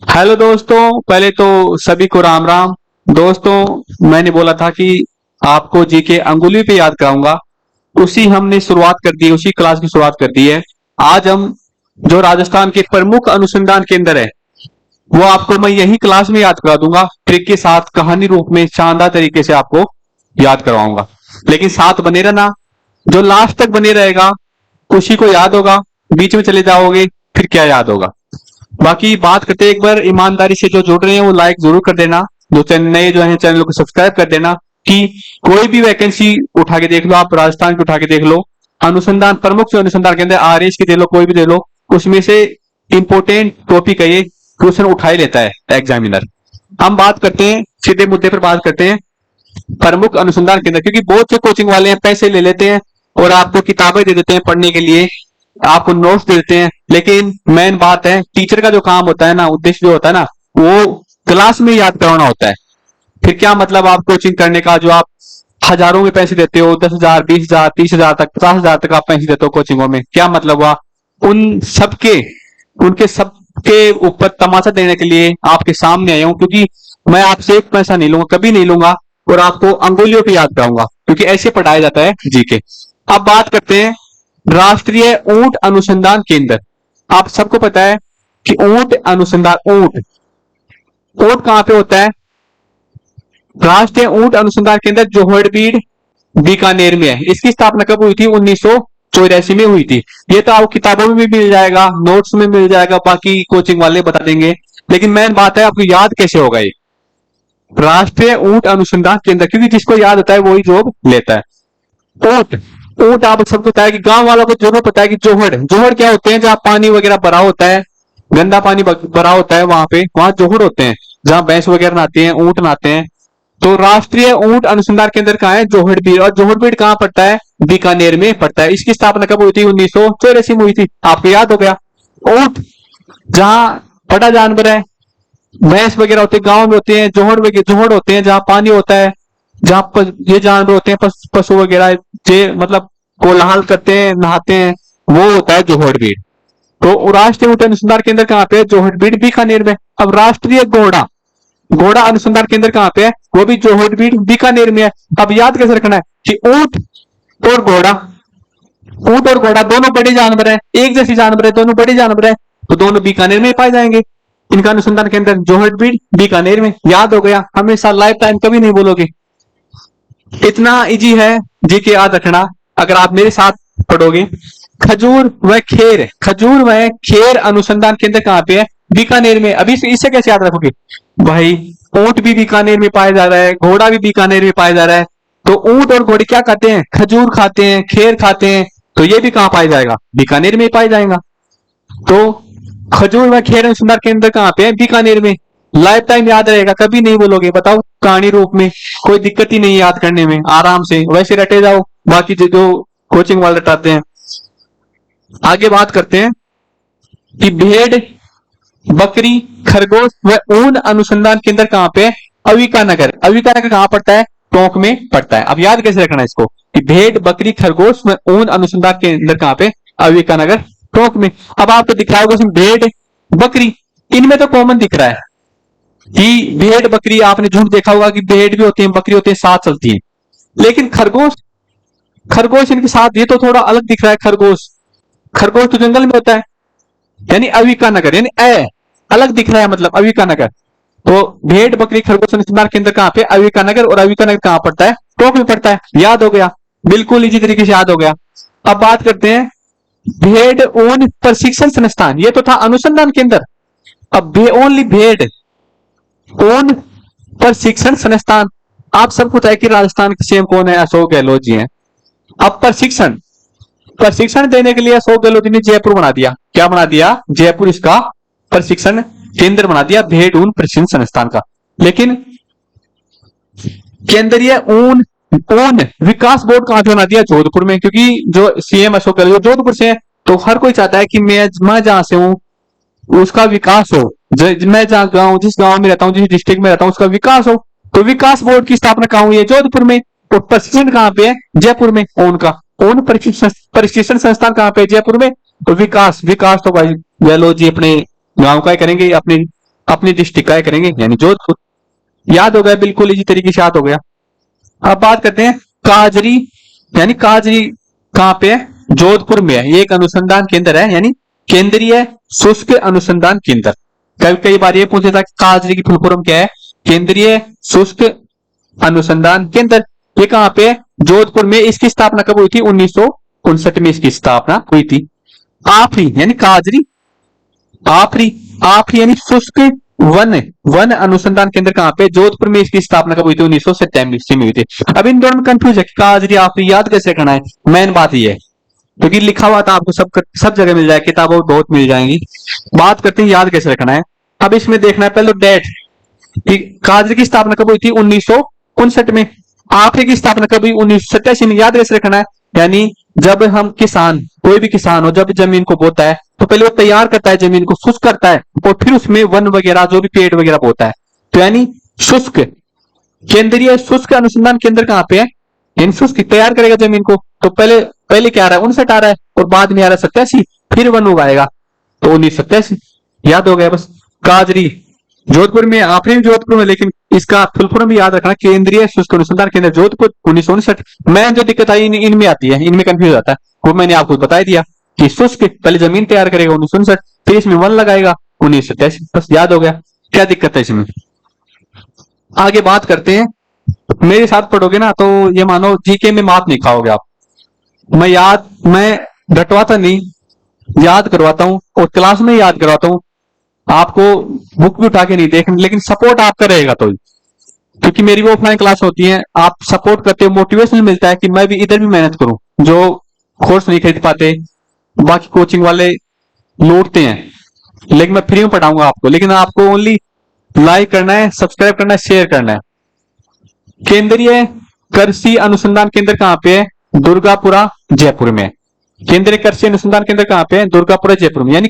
Hello दोस्तों। पहले तो सभी को राम राम। दोस्तों, मैंने बोला था कि आपको जीके अंगुली पे याद कराऊंगा। उसी हमने शुरुआत कर दी, उसी क्लास की शुरुआत कर दी है। आज हम जो राजस्थान के प्रमुख अनुसंधान केंद्र है वो आपको मैं यही क्लास में याद करा दूंगा, ट्रिक के साथ कहानी रूप में शानदार तरीके से आपको याद करवाऊंगा। लेकिन साथ बने रहना, जो लास्ट तक बने रहेगा उसी को याद होगा। बीच में चले जाओगे फिर क्या याद होगा। बाकी बात करते हैं, एक बार ईमानदारी से जो जुड़ रहे हैं वो लाइक जरूर कर देना। जो नए जो है चैनल को सब्सक्राइब कर देना कि कोई भी वैकेंसी उठा के देख लो, आप राजस्थान की उठा के देख लो, अनुसंधान प्रमुख जो अनुसंधान के अंदर आरएस की दे लो, कोई भी दे लो, उसमें से इंपोर्टेंट टॉपिक है ये, क्वेश्चन उठा ही लेता है एग्जामिनर। हम बात करते हैं, सीधे मुद्दे पर बात करते हैं प्रमुख अनुसंधान केंद्र। क्योंकि बहुत से कोचिंग वाले हैं पैसे ले लेते हैं और आपको किताबें दे देते हैं पढ़ने के लिए, आपको नोट्स दे देते हैं, लेकिन मेन बात है टीचर का जो काम होता है ना, उद्देश्य जो होता है ना, वो क्लास में याद करवाना होता है। फिर क्या मतलब आप कोचिंग करने का, जो आप हजारों में पैसे देते हो, 10,000 20,000 30,000 तक 50,000 तक आप पैसे देते हो कोचिंगों में, क्या मतलब हुआ? उन सबके उनके सबके ऊपर तमाशा देने के लिए आपके सामने आया हूं, क्योंकि मैं आपसे एक पैसा नहीं लूंगा, कभी नहीं लूंगा, और आपको अंगुलियों पे याद कराऊंगा, क्योंकि ऐसे पढ़ाया जाता है जीके। अब बात करते हैं राष्ट्रीय ऊंट अनुसंधान केंद्र। आप सबको पता है कि ऊंट अनुसंधान, ऊंट ऊंट कहां पे होता है? राष्ट्रीय ऊंट अनुसंधान केंद्र जोहड़बीड़ बीकानेर में है। इसकी स्थापना कब हुई थी? 1984 में हुई थी। ये तो आपको किताबों में भी मिल जाएगा, नोट्स में मिल जाएगा, बाकी कोचिंग वाले बता देंगे। लेकिन मेन बात है आपको याद कैसे होगा ये राष्ट्रीय ऊंट अनुसंधान केंद्र, क्योंकि जिसको याद होता है वही जॉब लेता है। ऊंट ऊंट आप सबको पता है कि गांव वालों को जरूर पता है कि जोहड़ जोहड़ क्या होते हैं? जहां पानी वगैरह भरा होता है, गंदा पानी भरा होता है, वहां जोहड़ होते हैं, जहां भैंस वगैरह नहाते हैं, ऊंट नहाते हैं। तो राष्ट्रीय ऊंट अनुसंधान केंद्र कहाँ है? जोहड़बीड़। और जोहड़बीड़ कहाँ पड़ता है? बीकानेर में पड़ता है। इसकी स्थापना कब हुई थी? 1984 में हुई थी। आपको याद हो गया। ऊंट जहां बड़ा जानवर है, भैंस वगैरह होते हैं, गांव में होते हैं, जोहड़ होते हैं जहां पानी होता है, जहां ये जानवर होते हैं, पशु वगैरह, ये मतलब कोलाहल करते हैं, नहाते हैं, वो होता है जोहड़बीड़। तो राष्ट्रीय ऊंट अनुसंधान केंद्र कहाँ पे है? जोहड़बीड़ बीकानेर में। अब राष्ट्रीय घोड़ा घोड़ा अनुसंधान केंद्र कहाँ पे है? वो भी जोहड़बीड़ बीकानेर में है। अब याद कैसे रखना है कि और घोड़ा ऊंट और घोड़ा दोनों बड़े जानवर है, एक जैसी जानवर है, दोनों बड़े जानवर है, तो दोनों बीकानेर में पाए जाएंगे। इनका अनुसंधान केंद्र जोहड़बीड़ बीकानेर में। याद हो गया, हमेशा लाइफ टाइम कभी नहीं बोलोगे। इतना इजी है जीके याद रखना अगर आप मेरे साथ पढ़ोगे। खजूर व खेर अनुसंधान केंद्र कहाँ पे है? बीकानेर में। अभी इसे कैसे याद रखोगे भाई? ऊंट भी बीकानेर में पाया जा रहा है, घोड़ा भी बीकानेर में पाया जा रहा है, तो ऊंट और घोड़े क्या खाते हैं? खजूर खाते हैं, खेर खाते हैं, तो ये भी कहाँ पाया जाएगा? बीकानेर में पाया जाएगा। तो खजूर व खेर अनुसंधान केंद्र कहाँ पे है? बीकानेर में। लाइफ टाइम याद रहेगा, कभी नहीं बोलोगे। बताओ, कहानी रूप में कोई दिक्कत ही नहीं है याद करने में, आराम से वैसे रटे जाओ, बाकी जो कोचिंग वाले रटाते हैं। आगे बात करते हैं कि भेड़, बकरी, खरगोश व ऊन अनुसंधान केंद्र कहाँ पे है? अविका नगर। अविका नगर कहाँ पड़ता है? टोंक में पड़ता है। अब याद कैसे रखना है इसको कि भेड़, बकरी, खरगोश व ऊन अनुसंधान केंद्र कहाँ पे? अविका नगर, टोंक में। अब आपको दिख रहा होगा इसमें भेड़, बकरी, इनमें तो कॉमन दिख रहा है कि भेड़ बकरी, आपने झुंड देखा होगा कि भेड़ भी होती है, बकरी होती है, साथ चलती है। लेकिन खरगोश खरगोश इनके साथ, ये तो थोड़ा अलग दिख रहा है। खरगोश खरगोश तो जंगल में होता है, यानी अविका नगर, यानी अलग दिख रहा है, मतलब अविका नगर। तो भेड़, बकरी, खरगोश अनुसंधान केंद्र कहाँ पे? अविका नगर। और अविका नगर कहाँ पड़ता है? टोंक में पड़ता है। याद हो गया, बिल्कुल इसी तरीके से याद हो गया। अब बात करते हैं भेड़ ऊन प्रशिक्षण संस्थान। ये तो था अनुसंधान केंद्र। अब ओनली भेड़ ऊन प्रशिक्षण संस्थान। आप सबको पता है कि राजस्थान के सीएम कौन है? अशोक गहलोत जी हैं। अब प्रशिक्षण प्रशिक्षण देने के लिए अशोक गहलोत जी ने जयपुर बना दिया। क्या बना दिया? जयपुर इसका प्रशिक्षण केंद्र बना दिया, भेड़ ऊन प्रशिक्षण संस्थान का। लेकिन केंद्रीय ऊन ऊन विकास बोर्ड कहां पे बना दिया? जोधपुर में। क्योंकि जो सीएम अशोक गहलोत जोधपुर से है, तो हर कोई चाहता है कि मैं जहां से हूं उसका विकास हो। मैं जहां गांव, जिस गांव में रहता हूं, जिस डिस्ट्रिक्ट में रहता हूं, उसका विकास हो। तो विकास बोर्ड की स्थापना कहां हुई है? जोधपुर में। तो प्रशिक्षण कहां पे है? जयपुर में। उनका ऊन प्रशिक्षण संस्थान कहां पे? जयपुर में। तो विकास विकास तो भाई गहलोत जी अपने गांव का ही करेंगे, अपने अपनी डिस्ट्रिक्ट का करेंगे, यानी जोधपुर। याद हो गया, बिल्कुल इसी तरीके से याद हो गया। अब बात करते हैं काजरी, यानी काजरी कहां पे है? जोधपुर में है। ये एक अनुसंधान केंद्र है, यानी केंद्रीय शुष्क अनुसंधान केंद्र। कई बार ये पूछा था कि काजरी की फुल फॉर्म क्या है? केंद्रीय शुष्क अनुसंधान केंद्र। ये कहां पे है? जोधपुर में। इसकी स्थापना कब हुई थी? 1959 में इसकी स्थापना हुई थी। आफरी यानी काजरी, आफरी, आफरी यानी शुष्क वन अनुसंधान केंद्र कहां पे? जोधपुर में। इसकी स्थापना कब हुई थी? 1997 में हुई थी। अब इन दोनों में कंफ्यूज है कि काजरी आफरी याद कैसे करना है। मेन बात ये है, क्योंकि लिखा हुआ था आपको सब जगह मिल जाए, किताबों बहुत मिल जाएंगी। बात करते हैं याद कैसे रखना है। अब इसमें देखना है पहले डेट, काजरी की स्थापना कब हुई थी? 1959 में। आफरी की स्थापना कब हुई? 1987 में। याद कैसे रखना है, यानी जब हम किसान, कोई भी किसान हो, जब जमीन को बोता है तो पहले वो तैयार करता है, जमीन को शुष्क करता है, और फिर उसमें वन वगैरह जो भी पेड़ वगैरह बोता है। तो यानी शुष्क, केंद्रीय शुष्क अनुसंधान केंद्र कहां पे है? यानी शुष्क तैयार करेगा जमीन को। तो पहले क्या आ रहा है? 59 आ रहा है, और बाद में आ रहा है 87, फिर वन उगाएगा तो 1987। याद हो गया बस। काजरी जोधपुर में, आफरी जोधपुर में, लेकिन इसका फुल फॉर्म भी याद रखना, केंद्रीय शुष्क अनुसंधान केंद्र जोधपुर 1959। मैं जो दिक्कत आई इनमें आती है, इनमें कंफ्यूज आता है, वो मैंने आपको बता दिया कि शुष्क पहले जमीन तैयार करेगा 1959, फिर इसमें वन लगाएगा 1987। बस याद हो गया। क्या दिक्कत है इसमें? आगे बात करते हैं। मेरे साथ पढ़ोगे ना तो ये मानो जीके में मात नहीं खाओगे आप। मैं डटवाता नहीं, याद करवाता हूँ, और क्लास में याद करवाता हूँ। आपको बुक भी उठा के नहीं देखनी, लेकिन सपोर्ट आपका रहेगा तो, क्योंकि मेरी वो ऑफलाइन क्लास होती है, आप सपोर्ट करते हो, मोटिवेशन मिलता है कि मैं भी इधर भी मेहनत करूं। जो कोर्स नहीं खरीद पाते, बाकी कोचिंग वाले लूटते हैं, लेकिन मैं फ्री में पढ़ाऊंगा आपको। लेकिन आपको ओनली लाइक करना है, सब्सक्राइब करना है, शेयर करना है। केंद्रीय कृषि अनुसंधान केंद्र कहां पे है? दुर्गापुरा जयपुर में। केंद्रीय कृषि अनुसंधान केंद्र कहां पे है? दुर्गापुरा जयपुर में। यानी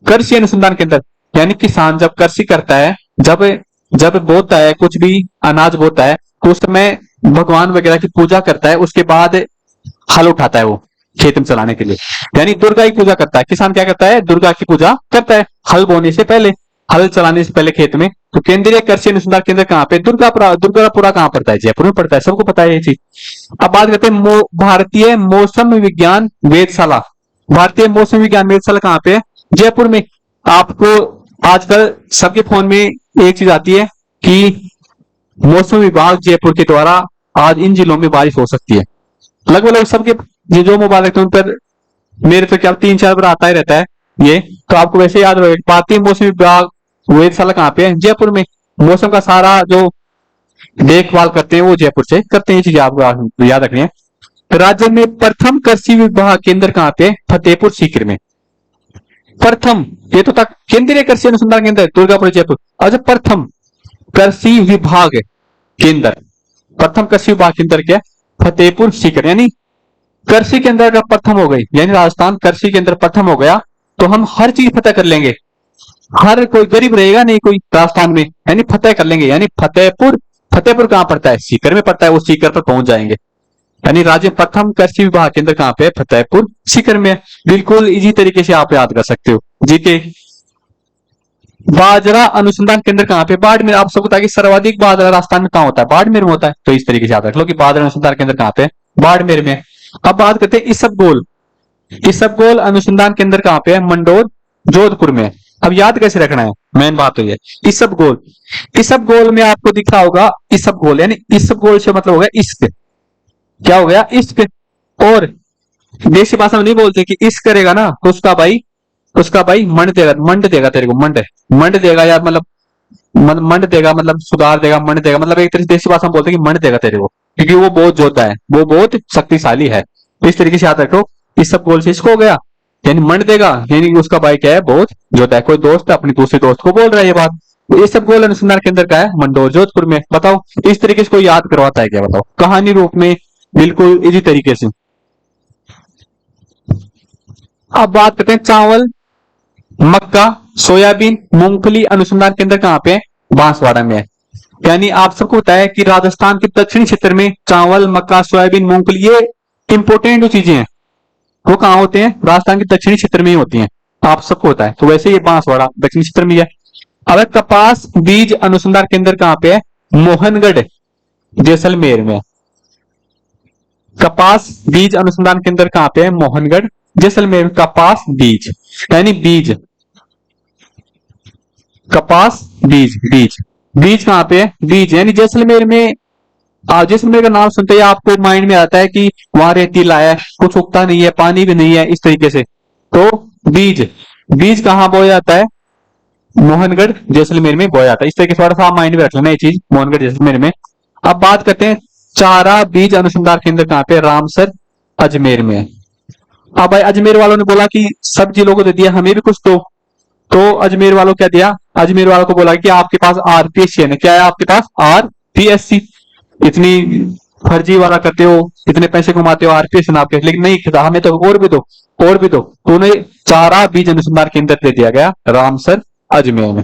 कृषि अनुसंधान केंद्र, यानी किसान जब कृषि करता है, जब बोता है, कुछ भी अनाज बोता है, तो उस समय भगवान वगैरह की पूजा करता है, उसके बाद हल उठाता है वो खेत में चलाने के लिए, यानी दुर्गा की पूजा करता है। किसान क्या करता है? दुर्गा की पूजा करता है, हल बोने से पहले, हल चलाने से पहले खेत में। तो केंद्रीय कृषि अनुसंधान केंद्र कहां पे? दुर्गापुरा कहां पड़ता है? जयपुर में पड़ता है, सबको पता है ये चीज। अब बात करते हैं भारतीय मौसम विज्ञान वेधशाला। भारतीय मौसम विज्ञान वेधशाला कहां पे है? जयपुर में। आपको आजकल सबके फोन में एक चीज आती है कि मौसम विभाग जयपुर के द्वारा आज इन जिलों में बारिश हो सकती है। लगभग सबके जो मोबाइल रखते हैं उन पर, मेरे तो क्या 3-4 बार आता ही रहता है ये, तो आपको वैसे याद रहेगा। भारतीय मौसम विभाग वेधशाला कहां पे है? जयपुर में। मौसम का सारा जो देखभाल करते हैं वो जयपुर से करते हैं, ये चीजें आपको याद रखनी है। राज्य में प्रथम कृषि विभाग केंद्र कहां पे? फतेहपुर सीकर में। प्रथम, ये तो तक केंद्रीय कृषि अनुसंधान केंद्र दुर्गापुर जयपुर। अच्छा, प्रथम कृषि विभाग केंद्र, प्रथम कृषि विभाग केंद्र क्या? फतेहपुर सीकर। यानी कृषि केंद्र अगर प्रथम हो गई, यानी राजस्थान कृषि केंद्र प्रथम हो गया, तो हम हर चीज फतेह कर लेंगे। हर कोई गरीब रहेगा नहीं कोई राजस्थान में, यानी फतेह कर लेंगे। यानी फतेहपुर कहां पड़ता है? सीकर में पड़ता है, वो सीकर पर पहुंच जाएंगे। यानी राज्य प्रथम कृषि विभाग केंद्र कहां पे? फतेहपुर सीकर में। बिल्कुल इजी तरीके से आप याद कर सकते हो जीके। बाजरा अनुसंधान केंद्र कहां पे? बाड़मेर। आप सबको पता है कि सर्वाधिक बाजरा राजस्थान में कहां होता है? बाड़मेर में होता है। तो इस तरीके से याद रख लो कि बाजरा अनुसंधान केंद्र कहां पे? बाड़मेर में। अब बात करते हैं इसबगोल अनुसंधान केंद्र कहां पे है? मंडोर जोधपुर में। अब याद कैसे रखना है, मेन बात तो ये। इसबगोल में आपको दिख रहा होगा इसबगोल, यानी इसबगोल से मतलब हो गया इश्क। क्या हो गया? इश्क। और देसी भाषा में नहीं बोलते कि इश्क करेगा ना तो उसका भाई मंड देगा तेरे को, मंड देगा यार, मतलब मंड देगा मतलब सुधार देगा, मंड देगा मतलब एक तरह से देसी भाषा में बोलते हैं कि मंड देगा तेरे को, क्योंकि वो बहुत योद्धा है, वो बहुत शक्तिशाली है। तो इस तरीके से याद रखो। इस सब गोल से इसको हो गया, यानी मंड देगा, यानी उसका भाई क्या है? बहुत योद्धा है। कोई दोस्त अपने दूसरे दोस्त को बोल रहा है ये बात। तो ये सब गोल अनुसंधान केंद्र का है मंडोर जोधपुर में। बताओ इस तरीके से कोई याद करवाता है क्या? बताओ कहानी रूप में, बिल्कुल इसी तरीके से। अब बात करते हैं चावल, मक्का, सोयाबीन, मूंगफली अनुसंधान केंद्र कहां पे है? बांसवाड़ा में है। यानी आप सबको पता है कि राजस्थान के दक्षिणी क्षेत्र में चावल, मक्का, सोयाबीन, मूंगफली ये इंपोर्टेंट जो चीजें हैं वो कहां होते हैं? राजस्थान के दक्षिणी क्षेत्र में ही होती हैं। आप सबको पता है। तो वैसे ये बांसवाड़ा दक्षिणी क्षेत्र में है। अब कपास बीज अनुसंधान केंद्र कहां पे है? मोहनगढ़ जैसलमेर में। कपास बीज अनुसंधान केंद्र कहां पे है? मोहनगढ़ जैसलमेर में। कपास बीज यानी बीज, कपास बीज, बीज बीज कहां पे है? बीज यानी जैसलमेर में। जैसलमेर का नाम सुनते ही आपको माइंड में आता है कि वहां रेतीला है, कुछ उगता नहीं है, पानी भी नहीं है, इस तरीके से। तो बीज, बीज कहां बोया जाता है? मोहनगढ़ जैसलमेर में बोया जाता है। इस तरीके से थोड़ा सा माइंड में रख लेना ये चीज, मोहनगढ़ जैसलमेर में। अब बात करते हैं चारा बीज अनुसंधान केंद्र कहां पे? रामसर अजमेर में। अब भाई अजमेर वालों ने बोला कि सब जिलों को दे दिया, हमें भी कुछ दो। तो अजमेर वालों क्या दिया? अजमेर वालों को बोला कि आपके पास आरपीएससी है, क्या है आपके पास? आरपीएससी। इतनी फर्जी वाला करते हो, इतने पैसे कमाते हो, आरपीएससी नाम के, लेकिन नहीं खिला, हमें तो और भी दो, और भी दो। तो उन्हें चारा बीज अनुसंधान केंद्र दे दिया गया रामसर अजमेर में।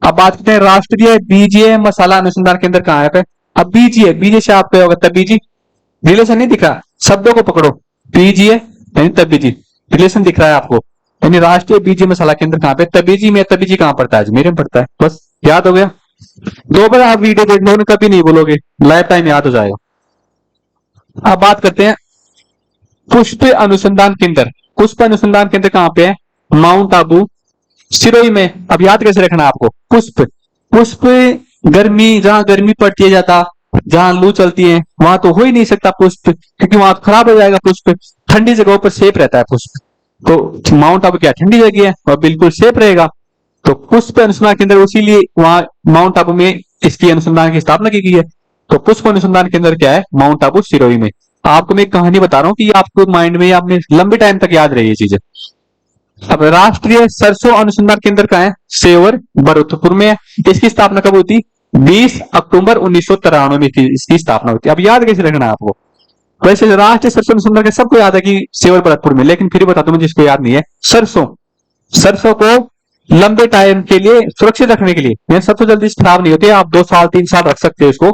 अब बात करते हैं राष्ट्रीय बीजीय मसाला अनुसंधान केंद्र कहां है पे? अब बीजीय, बीजीय से आपको होगा तबीजी, रिलेशन नहीं दिख रहा, शब्दों को पकड़ो। बीजीय यानी तबीजी, रिलेशन दिख रहा है आपको। यानी राष्ट्रीय बीजीय मसाला केंद्र कहां पे? तबीजी में। तबीजी कहां पड़ता है? अजमेर में पड़ता है। बस याद हो गया। दो बार आप वीडियो देख लो, कभी नहीं बोलोगे, लाइफ टाइम याद हो जाएगा। अब बात करते हैं पुष्प अनुसंधान केंद्र। पुष्प अनुसंधान केंद्र कहां पे है? माउंट आबू सिरोही में। अब याद कैसे रखना है आपको? पुष्प, पुष्प गर्मी, जहां गर्मी पड़ती है ज्यादा, जहां लू चलती है, वहां तो हो ही नहीं सकता पुष्प, क्योंकि वहां खराब हो जाएगा पुष्प। ठंडी जगहों पर सेफ रहता है पुष्प। तो माउंट आबू क्या ठंडी जगह है और बिल्कुल सेफ रहेगा। तो पुष्प अनुसंधान केंद्र, उसीलिए वहां माउंट आबू में इसकी अनुसंधान की स्थापना की गई है। तो पुष्प अनुसंधान केंद्र क्या है? माउंट आबू सिरोही में। आपको मैं एक कहानी बता रहा हूँ कि आपको माइंड में, आपने लंबे टाइम तक याद रही ये चीजें। अब राष्ट्रीय सरसों अनुसंधान केंद्र कहां है? सेवर भरतपुर में है। इसकी स्थापना कब हुई थी? 20 अक्टूबर 1993 में इसकी स्थापना हुई थी। अब याद कैसे रखना है आपको? वैसे राष्ट्रीय सरसों अनुसंधान केंद्र सबको याद है कि सेवर भरतपुर में, लेकिन फिर बताता हूं जिसको याद नहीं है। सरसों, सरसों को लंबे टाइम के लिए सुरक्षित रखने के लिए, सरसों जल्दी खराब नहीं होती, आप 2 साल 3 साल रख सकते हो इसको।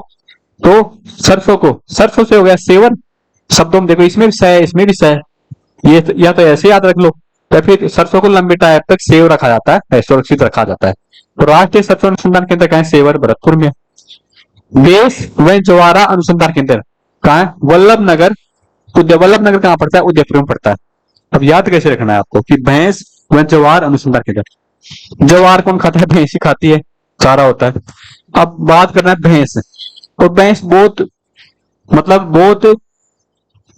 तो सरसों को, सरसों से हो गया सेवर। शब्दों में देखो, इसमें भी सह, इसमें भी सह, ये या तो ऐसे याद रख लो, या फिर सरसों को लंबे टाइम तक सेव रखा जाता है, सुरक्षित रखा जाता है। तो राष्ट्रीय सरसों अनुसंधान केंद्र कहां है? सेवर भरतपुर में। देश व ज्वारा अनुसंधान केंद्र कहां है? वल्लभ नगर। वल्लभ नगर कहां पड़ता है? उदयपुर में पड़ता है। अब याद कैसे रखना है आपको कि भैंस व ज्वार अनुसंधान केंद्र। ज्वार कौन खाता है? भैंस ही खाती है, चारा होता है। अब बात करना है भैंस। और भैंस बहुत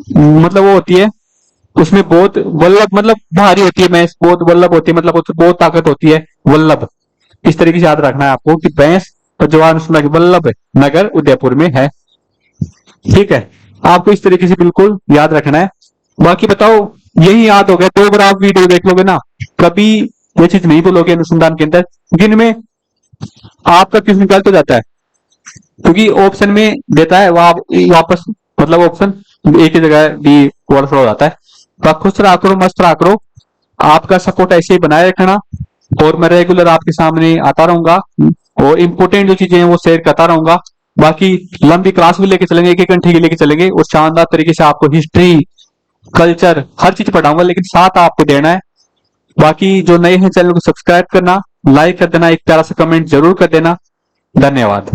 बहुत वो होती है, उसमें बहुत वल्लभ भारी होती है भैंस, बहुत वल्लभ होती है, उसमें बहुत ताकत होती है, वल्लभ। इस तरीके से याद रखना है आपको कि भैंस और जवान वल्लभ नगर उदयपुर में है। ठीक है, आपको इस तरीके से बिल्कुल याद रखना है। बाकी बताओ, यही याद हो गया, 2 बार आप वीडियो देख लोगे ना, कभी ये चीज नहीं बोलोगे अनुसंधान के अंदर, जिनमें आपका क्वेश्चन गलत हो जाता है, क्योंकि ऑप्शन में देता है वापस, ऑप्शन एक ही जगह बी वर्ड हो जाता है। तो आप खुश रहा करो, मस्त रहा करो, आपका सपोर्ट ऐसे ही बनाए रखना, और मैं रेगुलर आपके सामने आता रहूंगा, और इम्पोर्टेंट जो चीजें हैं वो शेयर करता रहूंगा। बाकी लंबी क्लास भी लेके चलेंगे, 1 घंटे की लेके चलेंगे, और शानदार तरीके से आपको हिस्ट्री, कल्चर, हर चीज पढ़ाऊंगा, लेकिन साथ आपको देना है। बाकी जो नए हैं, चैनल को सब्सक्राइब करना, लाइक कर देना, एक प्यारा सा कमेंट जरूर कर देना। धन्यवाद।